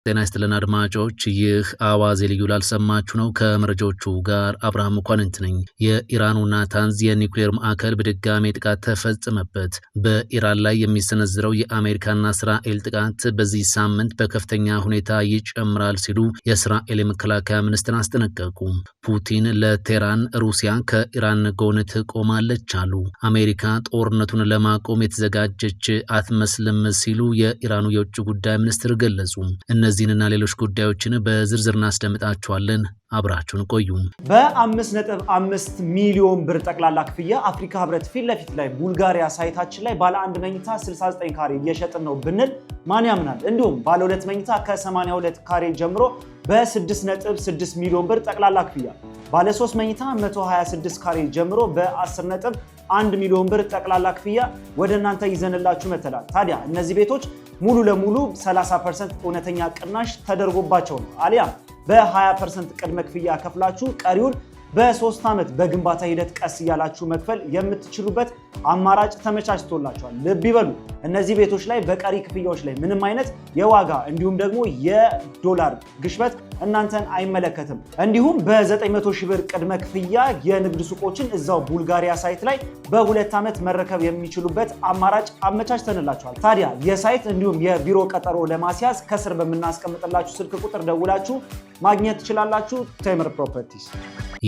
ጤና ይስጥልን አድማጮች፣ ይህ አዋዜ ልዩ ላልሰማችሁ ነው። ከመረጃዎቹ ጋር አብርሃም መኳንንት ነኝ። የኢራኑ ናታንዝ የኒውክሌር ማዕከል በድጋሜ ጥቃት ተፈጸመበት። በኢራን ላይ የሚሰነዝረው የአሜሪካና እስራኤል ጥቃት በዚህ ሳምንት በከፍተኛ ሁኔታ ይጨምራል ሲሉ የእስራኤል የመከላከያ ሚኒስትር አስጠነቀቁ። ፑቲን ለቴህራን ሩሲያ ከኢራን ጎን ትቆማለች አሉ። አሜሪካ ጦርነቱን ለማቆም የተዘጋጀች አትመስልም ሲሉ የኢራኑ የውጭ ጉዳይ ሚኒስትር ገለጹ። እነዚህንና ሌሎች ጉዳዮችን በዝርዝር እናስደምጣችኋለን። አብራችሁን ቆዩ። በ5.5 ሚሊዮን ብር ጠቅላላ ክፍያ አፍሪካ ህብረት ፊት ለፊት ላይ ቡልጋሪያ ሳይታችን ላይ ባለ 1 መኝታ 69 ካሬ እየሸጥን ነው ብንል ማን ያምናል? እንዲሁም ባለ 2 መኝታ ከ82 ካሬ ጀምሮ በ6.6 ሚሊዮን ብር ጠቅላላ ክፍያ፣ ባለ 3 መኝታ 126 ካሬ ጀምሮ በ10.1 ሚሊዮን ብር ጠቅላላ ክፍያ ወደ እናንተ ይዘንላችሁ መተላል። ታዲያ እነዚህ ቤቶች ሙሉ ለሙሉ 30% እውነተኛ ቅናሽ ተደርጎባቸው ነው። አሊያም በ20% ቅድመ ክፍያ ከፍላችሁ ቀሪውን በ3 ዓመት በግንባታ ሂደት ቀስ እያላችሁ መክፈል የምትችሉበት አማራጭ ተመቻችቶላችኋል። ልብ ይበሉ፣ እነዚህ ቤቶች ላይ በቀሪ ክፍያዎች ላይ ምንም አይነት የዋጋ እንዲሁም ደግሞ የዶላር ግሽበት እናንተን አይመለከትም። እንዲሁም በ900 ሺህ ብር ቅድመ ክፍያ የንግድ ሱቆችን እዛው ቡልጋሪያ ሳይት ላይ በ2 ዓመት መረከብ የሚችሉበት አማራጭ አመቻችተንላችኋል። ታዲያ የሳይት እንዲሁም የቢሮ ቀጠሮ ለማስያዝ ከስር በምናስቀምጥላችሁ ስልክ ቁጥር ደውላችሁ ማግኘት ትችላላችሁ። ቴምር ፕሮፐርቲስ።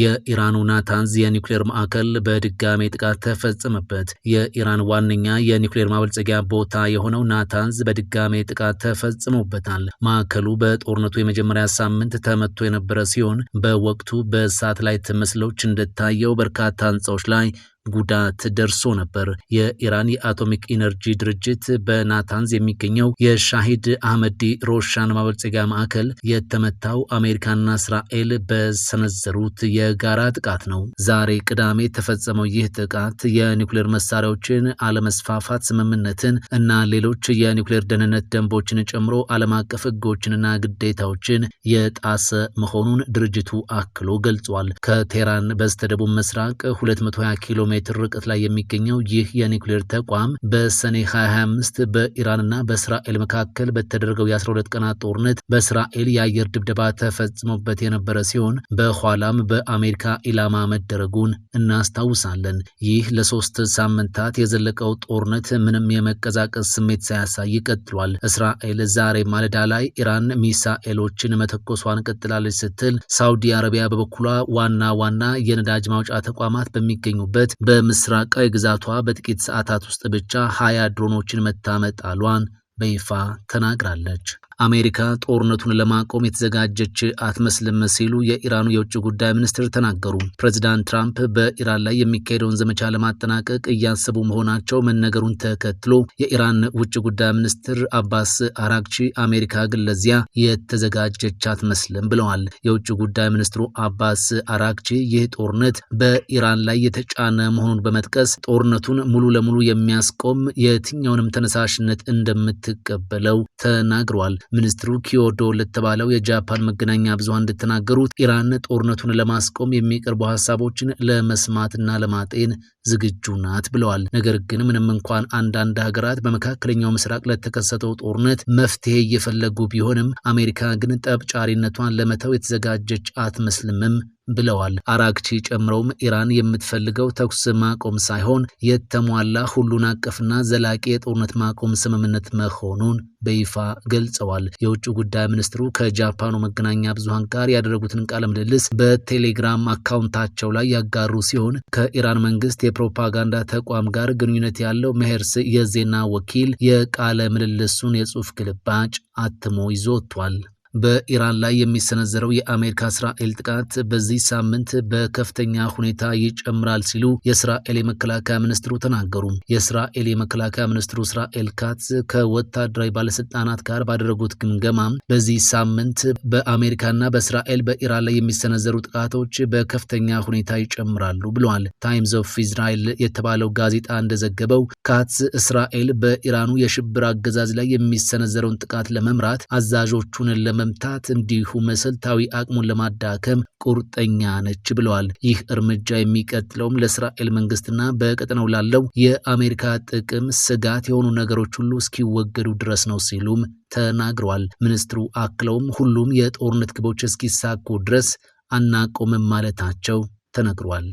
የኢራኑ ናታንዝ የኒውክሌር ማዕከል በድጋሜ ጥቃት ተፈጸመበት። የኢራን ዋነኛ የኒውክሌር ማበልጸጊያ ቦታ የሆነው ናታንዝ በድጋሜ ጥቃት ተፈጽሞበታል። ማዕከሉ በጦርነቱ የመጀመሪያ ሳምንት ተመቶ የነበረ ሲሆን በወቅቱ በሳተላይት ምስሎች እንደታየው በርካታ ህንፃዎች ላይ ጉዳት ደርሶ ነበር። የኢራን የአቶሚክ ኢነርጂ ድርጅት በናታንዝ የሚገኘው የሻሂድ አህመዲ ሮሻን ማበልጸጊያ ማዕከል የተመታው አሜሪካና እስራኤል በሰነዘሩት የጋራ ጥቃት ነው። ዛሬ ቅዳሜ የተፈጸመው ይህ ጥቃት የኒውክሌር መሳሪያዎችን አለመስፋፋት ስምምነትን እና ሌሎች የኒውክሌር ደህንነት ደንቦችን ጨምሮ ዓለም አቀፍ ህጎችንና ግዴታዎችን የጣሰ መሆኑን ድርጅቱ አክሎ ገልጿል። ከቴህራን በስተደቡብ ምስራቅ 220 ኪሎ ሜትር ርቀት ላይ የሚገኘው ይህ የኒውክሌር ተቋም በሰኔ 2025 በኢራንና በእስራኤል መካከል በተደረገው የ12 ቀናት ጦርነት በእስራኤል የአየር ድብደባ ተፈጽሞበት የነበረ ሲሆን በኋላም በአሜሪካ ኢላማ መደረጉን እናስታውሳለን። ይህ ለ3 ሳምንታት የዘለቀው ጦርነት ምንም የመቀዛቀዝ ስሜት ሳያሳይ ቀጥሏል። እስራኤል ዛሬ ማለዳ ላይ ኢራን ሚሳኤሎችን መተኮሷን ቀጥላለች ስትል፣ ሳውዲ አረቢያ በበኩሏ ዋና ዋና የነዳጅ ማውጫ ተቋማት በሚገኙበት በምስራቃዊ ግዛቷ በጥቂት ሰዓታት ውስጥ ብቻ 20 ድሮኖችን መታመጣሏን በይፋ ተናግራለች። አሜሪካ ጦርነቱን ለማቆም የተዘጋጀች አትመስልም ሲሉ የኢራኑ የውጭ ጉዳይ ሚኒስትር ተናገሩ። ፕሬዚዳንት ትራምፕ በኢራን ላይ የሚካሄደውን ዘመቻ ለማጠናቀቅ እያሰቡ መሆናቸው መነገሩን ተከትሎ የኢራን ውጭ ጉዳይ ሚኒስትር አባስ አራግቺ አሜሪካ ግን ለዚያ የተዘጋጀች አትመስልም ብለዋል። የውጭ ጉዳይ ሚኒስትሩ አባስ አራግቺ ይህ ጦርነት በኢራን ላይ የተጫነ መሆኑን በመጥቀስ ጦርነቱን ሙሉ ለሙሉ የሚያስቆም የትኛውንም ተነሳሽነት እንደምትቀበለው ተናግረዋል። ሚኒስትሩ ኪዮዶ ለተባለው የጃፓን መገናኛ ብዙሃን እንደተናገሩት ኢራን ጦርነቱን ለማስቆም የሚቀርቡ ሀሳቦችን ለመስማትና ለማጤን ዝግጁ ናት ብለዋል። ነገር ግን ምንም እንኳን አንዳንድ ሀገራት በመካከለኛው ምስራቅ ለተከሰተው ጦርነት መፍትሄ እየፈለጉ ቢሆንም አሜሪካ ግን ጠብጫሪነቷን ለመተው የተዘጋጀች አትመስልምም ብለዋል። አራግቺ ጨምረውም ኢራን የምትፈልገው ተኩስ ማቆም ሳይሆን የተሟላ ሁሉን አቀፍና ዘላቂ የጦርነት ማቆም ስምምነት መሆኑን በይፋ ገልጸዋል። የውጭ ጉዳይ ሚኒስትሩ ከጃፓኑ መገናኛ ብዙሃን ጋር ያደረጉትን ቃለ ምልልስ በቴሌግራም አካውንታቸው ላይ ያጋሩ ሲሆን ከኢራን መንግስት የፕሮፓጋንዳ ተቋም ጋር ግንኙነት ያለው መሄርስ የዜና ወኪል የቃለ ምልልሱን የጽሑፍ ግልባጭ አትሞ ይዞ ወጥቷል። በኢራን ላይ የሚሰነዘረው የአሜሪካ እስራኤል ጥቃት በዚህ ሳምንት በከፍተኛ ሁኔታ ይጨምራል ሲሉ የእስራኤል የመከላከያ ሚኒስትሩ ተናገሩ። የእስራኤል የመከላከያ ሚኒስትሩ እስራኤል ካትዝ ከወታደራዊ ባለስልጣናት ጋር ባደረጉት ግምገማ በዚህ ሳምንት በአሜሪካና በእስራኤል በኢራን ላይ የሚሰነዘሩ ጥቃቶች በከፍተኛ ሁኔታ ይጨምራሉ ብለዋል። ታይምስ ኦፍ ኢዝራኤል የተባለው ጋዜጣ እንደዘገበው ካትዝ እስራኤል በኢራኑ የሽብር አገዛዝ ላይ የሚሰነዘረውን ጥቃት ለመምራት አዛዦቹን ለመምታት እንዲሁም መሰልታዊ አቅሙን ለማዳከም ቁርጠኛ ነች ብለዋል። ይህ እርምጃ የሚቀጥለውም ለእስራኤል መንግስትና በቀጠናው ላለው የአሜሪካ ጥቅም ስጋት የሆኑ ነገሮች ሁሉ እስኪወገዱ ድረስ ነው ሲሉም ተናግረዋል። ሚኒስትሩ አክለውም ሁሉም የጦርነት ግቦች እስኪሳኩ ድረስ አናቆምም ማለታቸው ተነግሯል።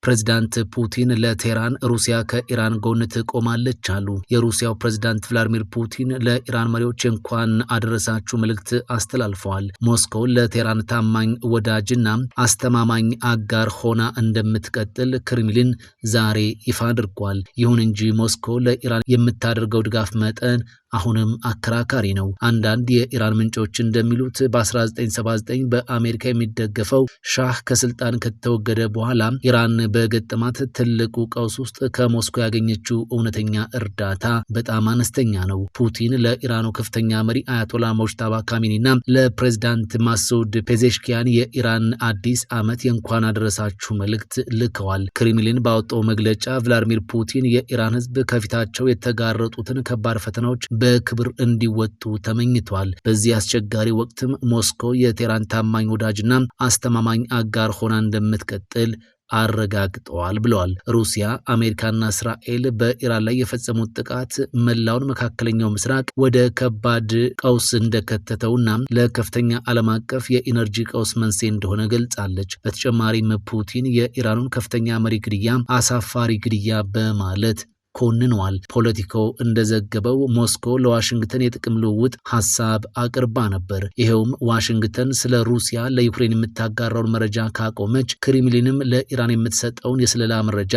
ፕሬዝዳንት ፑቲን ለቴህራን ሩሲያ ከኢራን ጎን ትቆማለች አሉ። የሩሲያው ፕሬዝዳንት ቭላዲሚር ፑቲን ለኢራን መሪዎች እንኳን አደረሳችሁ መልእክት አስተላልፈዋል። ሞስኮ ለቴህራን ታማኝ ወዳጅና አስተማማኝ አጋር ሆና እንደምትቀጥል ክሬምሊን ዛሬ ይፋ አድርጓል። ይሁን እንጂ ሞስኮ ለኢራን የምታደርገው ድጋፍ መጠን አሁንም አከራካሪ ነው። አንዳንድ የኢራን ምንጮች እንደሚሉት በ1979 በአሜሪካ የሚደገፈው ሻህ ከስልጣን ከተወገደ በኋላ ኢራን በገጠማት ትልቁ ቀውስ ውስጥ ከሞስኮ ያገኘችው እውነተኛ እርዳታ በጣም አነስተኛ ነው። ፑቲን ለኢራኑ ከፍተኛ መሪ አያቶላ ሞጅተባ ካሚኒና ለፕሬዝዳንት ማሱድ ፔዜሽኪያን የኢራን አዲስ ዓመት የእንኳን አደረሳችሁ መልእክት ልከዋል። ክሬምሊን ባወጣው መግለጫ ቭላዲሚር ፑቲን የኢራን ሕዝብ ከፊታቸው የተጋረጡትን ከባድ ፈተናዎች በክብር እንዲወጡ ተመኝቷል። በዚህ አስቸጋሪ ወቅትም ሞስኮ የቴህራን ታማኝ ወዳጅና አስተማማኝ አጋር ሆና እንደምትቀጥል አረጋግጠዋል ብለዋል። ሩሲያ፣ አሜሪካና እስራኤል በኢራን ላይ የፈጸሙት ጥቃት መላውን መካከለኛው ምስራቅ ወደ ከባድ ቀውስ እንደከተተውና ለከፍተኛ ዓለም አቀፍ የኢነርጂ ቀውስ መንስኤ እንደሆነ ገልጻለች። በተጨማሪም ፑቲን የኢራኑን ከፍተኛ መሪ ግድያ አሳፋሪ ግድያ በማለት ኮንነዋል። ፖለቲኮ እንደዘገበው ሞስኮ ለዋሽንግተን የጥቅም ልውውጥ ሐሳብ አቅርባ ነበር። ይሄውም ዋሽንግተን ስለ ሩሲያ ለዩክሬን የምታጋራውን መረጃ ካቆመች ክሬምሊንም ለኢራን የምትሰጠውን የስለላ መረጃ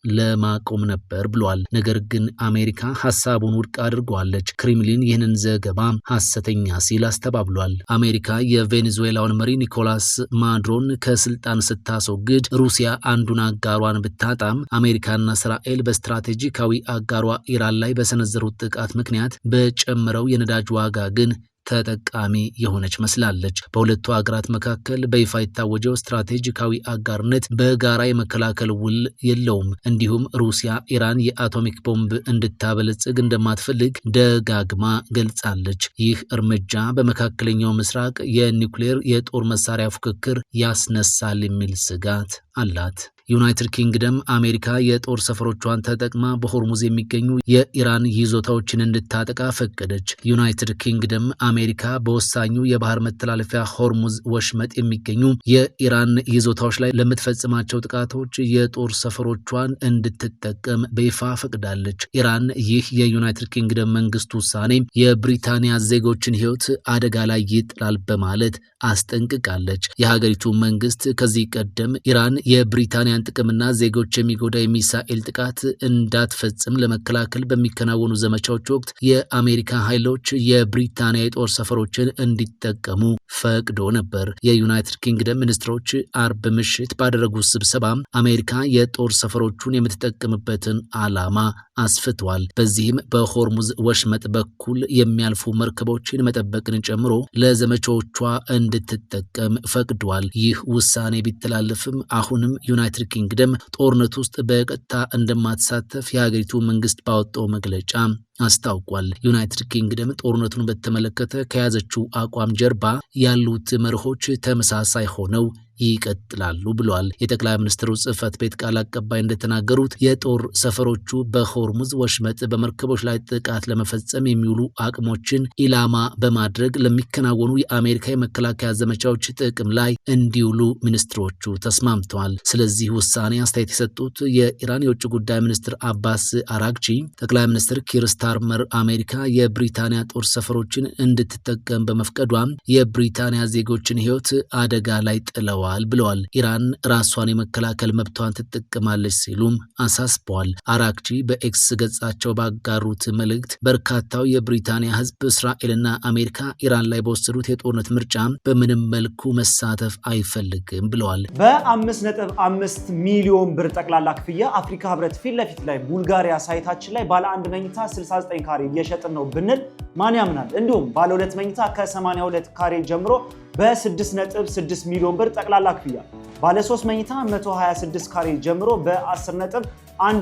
ለማቆም ነበር ብሏል። ነገር ግን አሜሪካ ሐሳቡን ውድቅ አድርጓለች። ክሬምሊን ይህንን ዘገባ ሐሰተኛ ሲል አስተባብሏል። አሜሪካ የቬኔዙዌላውን መሪ ኒኮላስ ማዱሮን ከስልጣን ስታስወግድ ሩሲያ አንዱን አጋሯን ብታጣም አሜሪካና እስራኤል በስትራቴጂካዊ አጋሯ ኢራን ላይ በሰነዘሩት ጥቃት ምክንያት በጨመረው የነዳጅ ዋጋ ግን ተጠቃሚ የሆነች መስላለች። በሁለቱ ሀገራት መካከል በይፋ የታወጀው ስትራቴጂካዊ አጋርነት በጋራ የመከላከል ውል የለውም። እንዲሁም ሩሲያ ኢራን የአቶሚክ ቦምብ እንድታበለጽግ እንደማትፈልግ ደጋግማ ገልጻለች። ይህ እርምጃ በመካከለኛው ምስራቅ የኒውክሌር የጦር መሳሪያ ፉክክር ያስነሳል የሚል ስጋት አላት። ዩናይትድ ኪንግደም አሜሪካ የጦር ሰፈሮቿን ተጠቅማ በሆርሙዝ የሚገኙ የኢራን ይዞታዎችን እንድታጠቃ ፈቀደች። ዩናይትድ ኪንግደም አሜሪካ በወሳኙ የባህር መተላለፊያ ሆርሙዝ ወሽመጥ የሚገኙ የኢራን ይዞታዎች ላይ ለምትፈጽማቸው ጥቃቶች የጦር ሰፈሮቿን እንድትጠቀም በይፋ ፈቅዳለች። ኢራን ይህ የዩናይትድ ኪንግደም መንግስት ውሳኔ የብሪታንያ ዜጎችን ሕይወት አደጋ ላይ ይጥላል በማለት አስጠንቅቃለች። የሀገሪቱ መንግስት ከዚህ ቀደም ኢራን የብሪታንያን ጥቅምና ዜጎች የሚጎዳ የሚሳኤል ጥቃት እንዳትፈጽም ለመከላከል በሚከናወኑ ዘመቻዎች ወቅት የአሜሪካ ኃይሎች የብሪታንያ የጦር ሰፈሮችን እንዲጠቀሙ ፈቅዶ ነበር። የዩናይትድ ኪንግደም ሚኒስትሮች አርብ ምሽት ባደረጉት ስብሰባ አሜሪካ የጦር ሰፈሮቹን የምትጠቀምበትን ዓላማ አስፍቷል። በዚህም በሆርሙዝ ወሽመጥ በኩል የሚያልፉ መርከቦችን መጠበቅን ጨምሮ ለዘመቻዎቿ እንድትጠቀም ፈቅዷል። ይህ ውሳኔ ቢተላለፍም አሁንም ዩናይትድ ኪንግደም ጦርነት ውስጥ በቀጥታ እንደማትሳተፍ የሀገሪቱ መንግስት ባወጣው መግለጫ አስታውቋል። ዩናይትድ ኪንግደም ጦርነቱን በተመለከተ ከያዘችው አቋም ጀርባ ያሉት መርሆች ተመሳሳይ ሆነው ይቀጥላሉ ብሏል። የጠቅላይ ሚኒስትሩ ጽህፈት ቤት ቃል አቀባይ እንደተናገሩት የጦር ሰፈሮቹ በሆርሙዝ ወሽመጥ በመርከቦች ላይ ጥቃት ለመፈጸም የሚውሉ አቅሞችን ኢላማ በማድረግ ለሚከናወኑ የአሜሪካ የመከላከያ ዘመቻዎች ጥቅም ላይ እንዲውሉ ሚኒስትሮቹ ተስማምተዋል። ስለዚህ ውሳኔ አስተያየት የሰጡት የኢራን የውጭ ጉዳይ ሚኒስትር አባስ አራግቺ ጠቅላይ ሚኒስትር ኪር ስታርመር አሜሪካ የብሪታንያ ጦር ሰፈሮችን እንድትጠቀም በመፍቀዷም የብሪታንያ ዜጎችን ሕይወት አደጋ ላይ ጥለዋል ብለዋል። ኢራን ራሷን የመከላከል መብቷን ትጠቀማለች ሲሉም አሳስበዋል። አራክቺ በኤክስ ገጻቸው ባጋሩት መልእክት በርካታው የብሪታንያ ሕዝብ እስራኤልና አሜሪካ ኢራን ላይ በወሰዱት የጦርነት ምርጫ በምንም መልኩ መሳተፍ አይፈልግም ብለዋል። በ5.5 ሚሊዮን ብር ጠቅላላ ክፍያ አፍሪካ ህብረት ፊት ለፊት ላይ ቡልጋሪያ ሳይታችን ላይ ባለ አንድ መኝታ 69 ካሬ እየሸጥን ነው ብንል ማን ያምናል? እንዲሁም ባለ ሁለት መኝታ ከ82 ካሬ ጀምሮ በ6.6 ሚሊዮን ብር ጠቅላላ ክፍያ፣ ባለ 3 መኝታ 126 ካሬ ጀምሮ በ10.1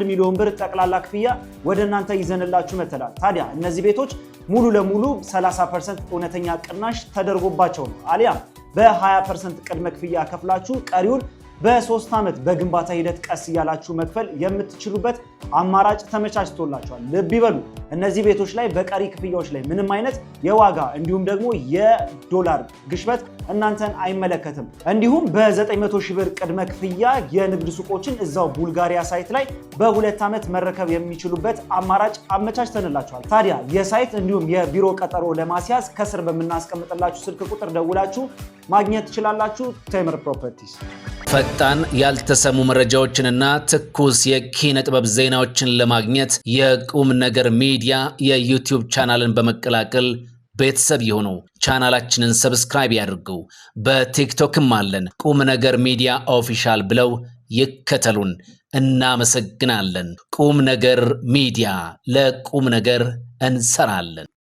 ሚሊዮን ብር ጠቅላላ ክፍያ ወደ እናንተ ይዘንላችሁ መተናል። ታዲያ እነዚህ ቤቶች ሙሉ ለሙሉ 30% እውነተኛ ቅናሽ ተደርጎባቸው ነው አሊያም በ20% ቅድመ ክፍያ ከፍላችሁ ቀሪውን በ3 ዓመት በግንባታ ሂደት ቀስ እያላችሁ መክፈል የምትችሉበት አማራጭ ተመቻችቶላችኋል። ልብ ይበሉ፣ እነዚህ ቤቶች ላይ በቀሪ ክፍያዎች ላይ ምንም አይነት የዋጋ እንዲሁም ደግሞ የዶላር ግሽበት እናንተን አይመለከትም። እንዲሁም በ900 ሺህ ብር ቅድመ ክፍያ የንግድ ሱቆችን እዛው ቡልጋሪያ ሳይት ላይ በ2 ዓመት መረከብ የሚችሉበት አማራጭ አመቻችተንላችኋል። ታዲያ የሳይት እንዲሁም የቢሮ ቀጠሮ ለማስያዝ ከስር በምናስቀምጥላችሁ ስልክ ቁጥር ደውላችሁ ማግኘት ትችላላችሁ። ቴምር ፕሮፐርቲስ። ፈጣን ያልተሰሙ መረጃዎችንና ትኩስ የኪነ ጥበብ ዜናዎችን ለማግኘት የቁም ነገር ሚዲያ የዩቲዩብ ቻናልን በመቀላቀል ቤተሰብ የሆኑ ቻናላችንን ሰብስክራይብ ያድርጉ። በቲክቶክም አለን። ቁም ነገር ሚዲያ ኦፊሻል ብለው ይከተሉን። እናመሰግናለን። ቁም ነገር ሚዲያ፣ ለቁም ነገር እንሰራለን።